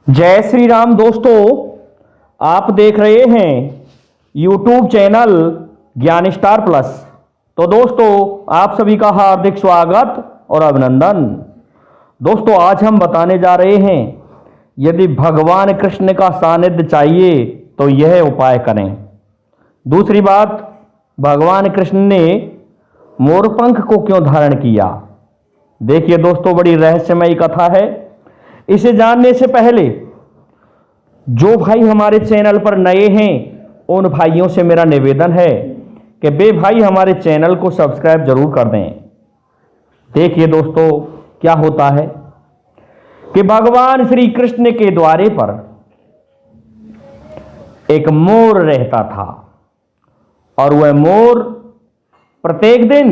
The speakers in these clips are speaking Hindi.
जय श्री राम दोस्तों, आप देख रहे हैं YouTube चैनल ज्ञान स्टार प्लस। तो दोस्तों, आप सभी का हार्दिक स्वागत और अभिनंदन। दोस्तों, आज हम बताने जा रहे हैं, यदि भगवान कृष्ण का सानिध्य चाहिए तो यह उपाय करें। दूसरी बात, भगवान कृष्ण ने मोरपंख को क्यों धारण किया। देखिए दोस्तों, बड़ी रहस्यमयी कथा है। इसे जानने से पहले जो भाई हमारे चैनल पर नए हैं, उन भाइयों से मेरा निवेदन है कि वे भाई हमारे चैनल को सब्सक्राइब जरूर कर दें। देखिए दोस्तों, क्या होता है कि भगवान श्री कृष्ण के द्वारे पर एक मोर रहता था और वह मोर प्रत्येक दिन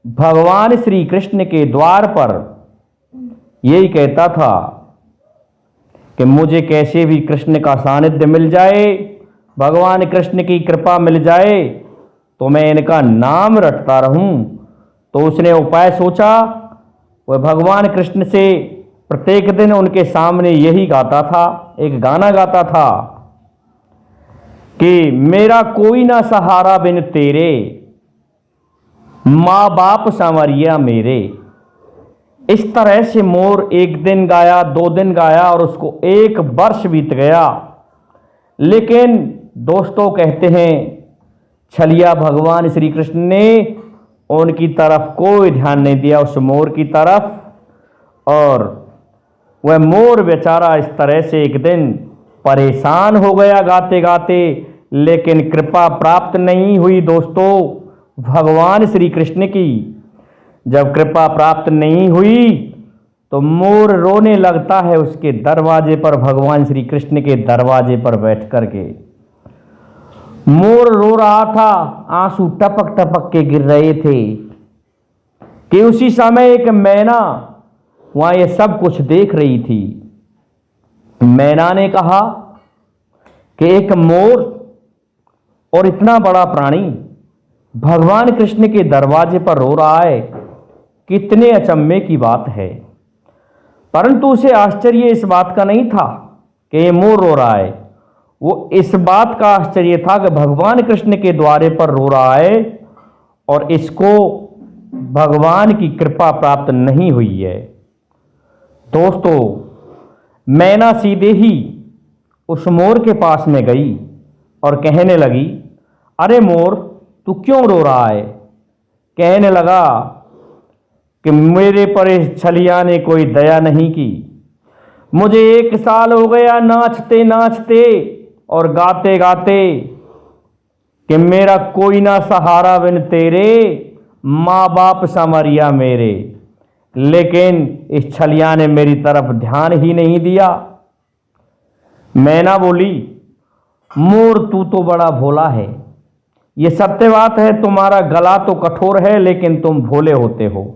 भगवान श्री कृष्ण के द्वार पर यही कहता था कि मुझे कैसे भी कृष्ण का सानिध्य मिल जाए, भगवान कृष्ण की कृपा मिल जाए तो मैं इनका नाम रटता रहूं। तो उसने उपाय सोचा। वह भगवान कृष्ण से प्रत्येक दिन उनके सामने यही गाता था, एक गाना गाता था कि मेरा कोई ना सहारा बिन तेरे, माँ बाप संवरिया मेरे। इस तरह से मोर एक दिन गाया, 2 दिन गाया और उसको 1 वर्ष बीत गया। लेकिन दोस्तों, कहते हैं छलिया भगवान श्री कृष्ण ने उनकी तरफ कोई ध्यान नहीं दिया, उस मोर की तरफ, और वह मोर बेचारा इस तरह से एक दिन परेशान हो गया गाते गाते। लेकिन कृपा प्राप्त नहीं हुई दोस्तों भगवान श्री कृष्ण की। जब कृपा प्राप्त नहीं हुई तो मोर रोने लगता है उसके दरवाजे पर, भगवान श्री कृष्ण के दरवाजे पर बैठ करके मोर रो रहा था। आंसू टपक टपक के गिर रहे थे कि उसी समय एक मैना वहां ये सब कुछ देख रही थी। मैना ने कहा कि एक मोर और इतना बड़ा प्राणी भगवान कृष्ण के दरवाजे पर रो रहा है, कितने अचंभे की बात है। परंतु उसे आश्चर्य इस बात का नहीं था कि ये मोर रो रहा है, वो इस बात का आश्चर्य था कि भगवान कृष्ण के द्वारे पर रो रहा है और इसको भगवान की कृपा प्राप्त नहीं हुई है। दोस्तों, मैना सीधे ही उस मोर के पास में गई और कहने लगी, अरे मोर, तू क्यों रो रहा है। कहने लगा कि मेरे पर इस छलिया ने कोई दया नहीं की। मुझे 1 साल हो गया नाचते नाचते और गाते गाते कि मेरा कोई ना सहारा बिन तेरे, माँ बाप संवरिया मेरे। लेकिन इस छलिया ने मेरी तरफ ध्यान ही नहीं दिया। मैना बोली, मोर तू तो बड़ा भोला है, ये सत्य बात है, तुम्हारा गला तो कठोर है लेकिन तुम भोले होते हो।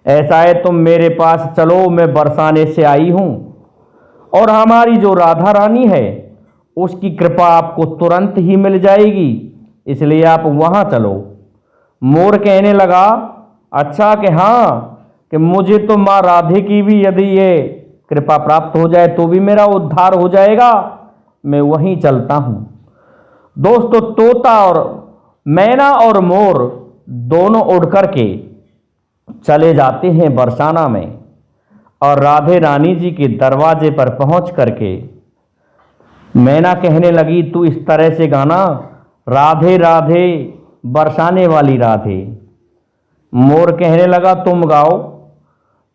ऐसा है, तुम मेरे पास चलो, मैं बरसाने से आई हूं और हमारी जो राधा रानी है उसकी कृपा आपको तुरंत ही मिल जाएगी, इसलिए आप वहां चलो। मोर कहने लगा, अच्छा कि हाँ, कि मुझे तो माँ राधे की भी यदि ये कृपा प्राप्त हो जाए तो भी मेरा उद्धार हो जाएगा, मैं वहीं चलता हूं। दोस्तों, तोता और मैना और मोर दोनों उड़ करके चले जाते हैं बरसाना में और राधे रानी जी के दरवाजे पर पहुंच करके मैना कहने लगी, तू इस तरह से गाना, राधे राधे बरसाने वाली राधे। मोर कहने लगा, तुम गाओ।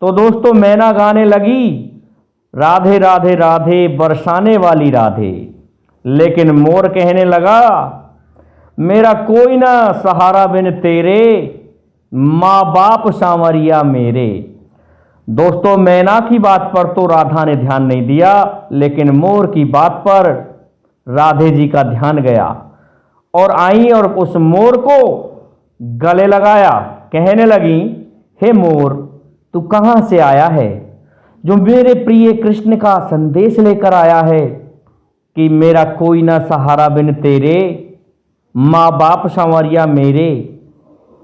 तो दोस्तों, मैना गाने लगी, राधे राधे राधे बरसाने वाली राधे। लेकिन मोर कहने लगा, मेरा कोई ना सहारा बिन तेरे, माँ बाप सांवरिया मेरे। दोस्तों, मैना की बात पर तो राधा ने ध्यान नहीं दिया, लेकिन मोर की बात पर राधे जी का ध्यान गया और आई और उस मोर को गले लगाया। कहने लगी, हे मोर, तू कहाँ से आया है जो मेरे प्रिय कृष्ण का संदेश लेकर आया है कि मेरा कोई ना सहारा बिन तेरे, माँ बाप संवरिया मेरे।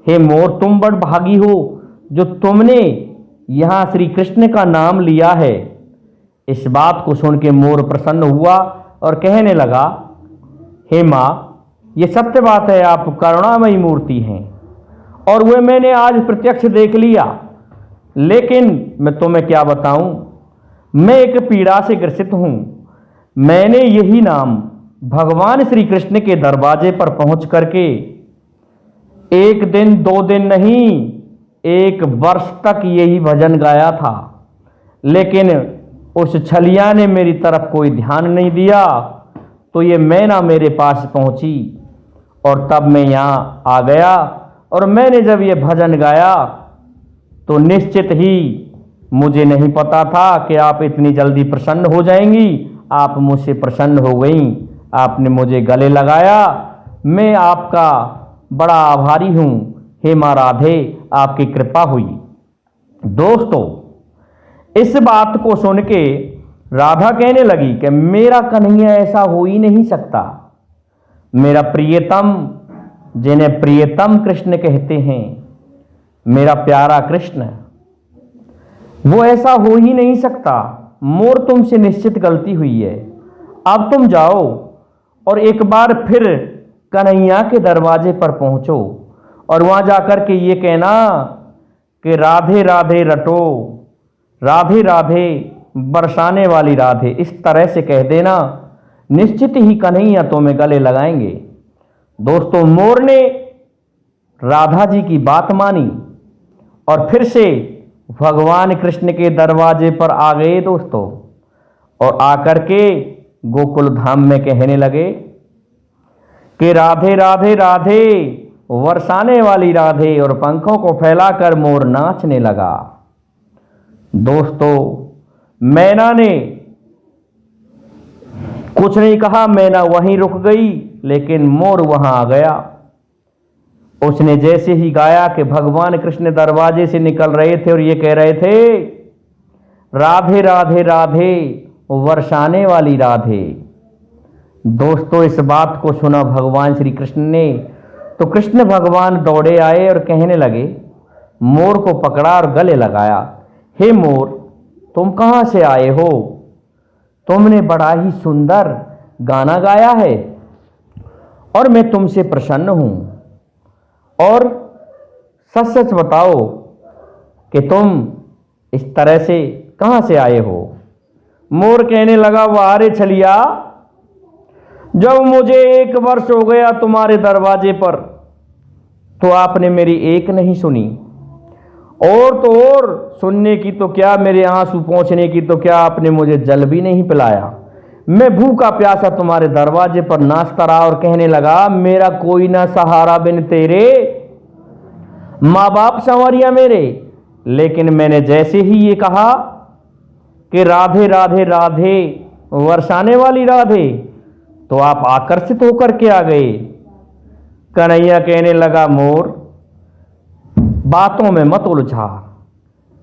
हे मोर, तुम बड़ भागी हो जो तुमने यहाँ श्री कृष्ण का नाम लिया है। इस बात को सुन के मोर प्रसन्न हुआ और कहने लगा, हे माँ, ये सत्य बात है, आप करुणामयी मूर्ति हैं और वह मैंने आज प्रत्यक्ष देख लिया। लेकिन मैं तुम्हें क्या बताऊं, मैं एक पीड़ा से ग्रसित हूं। मैंने यही नाम भगवान श्री कृष्ण के दरवाजे पर पहुंच करके एक दिन 2 दिन नहीं, 1 वर्ष तक यही भजन गाया था, लेकिन उस छलिया ने मेरी तरफ कोई ध्यान नहीं दिया। तो ये मैना मेरे पास पहुंची और तब मैं यहाँ आ गया और मैंने जब ये भजन गाया तो निश्चित ही मुझे नहीं पता था कि आप इतनी जल्दी प्रसन्न हो जाएंगी। आप मुझसे प्रसन्न हो गई, आपने मुझे गले लगाया। मैं आपका बड़ा आभारी हूँ। हे माँ राधे, आपकी कृपा हुई। दोस्तों, इस बात को सुन के राधा कहने लगी कि मेरा कन्हैया ऐसा हो ही नहीं सकता। मेरा प्रियतम, जिन्हें प्रियतम कृष्ण कहते हैं, मेरा प्यारा कृष्ण, वो ऐसा हो ही नहीं सकता। मोर, तुमसे निश्चित गलती हुई है। अब तुम जाओ और एक बार फिर कन्हैया के दरवाजे पर पहुंचो और वहां जाकर के ये कहना कि राधे राधे रटो, राधे राधे बरसाने वाली राधे। इस तरह से कह देना, निश्चित ही कन्हैया तुम्हें गले लगाएंगे। दोस्तों, मोर ने राधा जी की बात मानी और फिर से भगवान कृष्ण के दरवाजे पर आ गए दोस्तों, और आकर के गोकुल धाम में कहने लगे कि राधे राधे राधे बरसाने वाली राधे, और पंखों को फैलाकर मोर नाचने लगा। दोस्तों, मैना ने कुछ नहीं कहा, मैना वहीं रुक गई, लेकिन मोर वहां आ गया। उसने जैसे ही गाया कि भगवान कृष्ण दरवाजे से निकल रहे थे और ये कह रहे थे, राधे राधे राधे बरसाने वाली राधे। दोस्तों, इस बात को सुना भगवान श्री कृष्ण ने तो कृष्ण भगवान दौड़े आए और कहने लगे, मोर को पकड़ा और गले लगाया। हे मोर, तुम कहाँ से आए हो? तुमने बड़ा ही सुंदर गाना गाया है और मैं तुमसे प्रसन्न हूं। और सच सच बताओ कि तुम इस तरह से कहाँ से आए हो? मोर कहने लगा, वाह रे छलिया, जब मुझे 1 वर्ष हो गया तुम्हारे दरवाजे पर, तो आपने मेरी एक नहीं सुनी, और तो और सुनने की तो क्या, मेरे आंसू पहुंचने की तो क्या, आपने मुझे जल भी नहीं पिलाया। मैं भूखा प्यासा तुम्हारे दरवाजे पर नाचता रहा और कहने लगा, मेरा कोई ना सहारा बिन तेरे, माँ बाप संवरिया मेरे। लेकिन मैंने जैसे ही ये कहा कि राधे राधे राधे बरसाने वाली राधे, तो आप आकर्षित होकर के आ गए। कन्हैया कहने लगा, मोर, बातों में मत उलझा,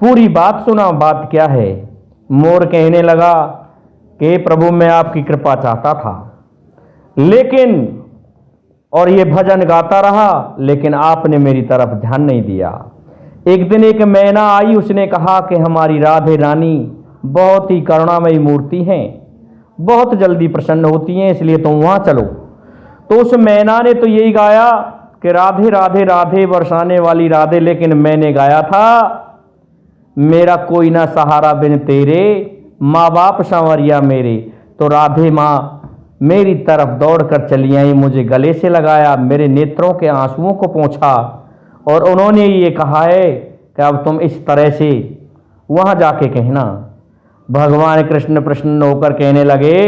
पूरी बात सुना, बात क्या है? मोर कहने लगा कि प्रभु, मैं आपकी कृपा चाहता था, लेकिन, और ये भजन गाता रहा, लेकिन आपने मेरी तरफ ध्यान नहीं दिया। एक दिन एक मैना आई, उसने कहा कि हमारी राधे रानी बहुत ही करुणामयी मूर्ति हैं, बहुत जल्दी प्रसन्न होती हैं, इसलिए तुम वहां चलो। तो उस मैना ने तो यही गाया कि राधे राधे राधे बरसाने वाली राधे, लेकिन मैंने गाया था, मेरा कोई ना सहारा बिन तेरे, माँ बाप संवरिया मेरे। तो राधे माँ मेरी तरफ दौड़कर चली आई, मुझे गले से लगाया, मेरे नेत्रों के आंसुओं को पोंछा, और उन्होंने ये कहा है कि अब तुम इस तरह से वहां जाके कहना। भगवान कृष्ण प्रसन्न होकर कहने लगे,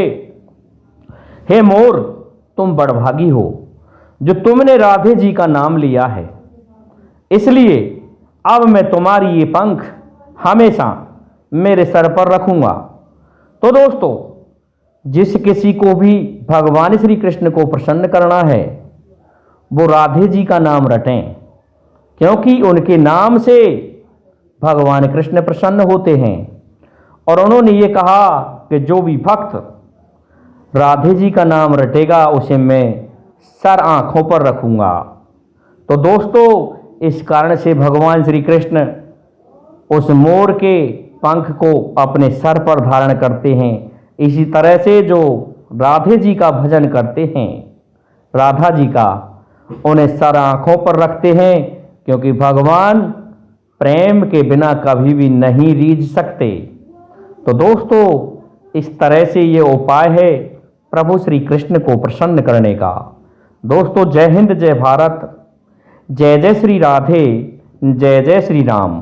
हे मोर, तुम बड़भागी हो जो तुमने राधे जी का नाम लिया है, इसलिए अब मैं तुम्हारी ये पंख हमेशा मेरे सर पर रखूंगा। तो दोस्तों, जिस किसी को भी भगवान श्री कृष्ण को प्रसन्न करना है, वो राधे जी का नाम रटें, क्योंकि उनके नाम से भगवान कृष्ण प्रसन्न होते हैं। और उन्होंने ये कहा कि जो भी भक्त राधे जी का नाम रटेगा, उसे मैं सर आंखों पर रखूंगा। तो दोस्तों, इस कारण से भगवान श्री कृष्ण उस मोर के पंख को अपने सर पर धारण करते हैं। इसी तरह से जो राधे जी का भजन करते हैं, राधा जी का, उन्हें सर आँखों पर रखते हैं, क्योंकि भगवान प्रेम के बिना कभी भी नहीं रीझ सकते। तो दोस्तों, इस तरह से ये उपाय है प्रभु श्री कृष्ण को प्रसन्न करने का। दोस्तों, जय हिंद, जय भारत, जय जय श्री राधे, जय जय श्री राम।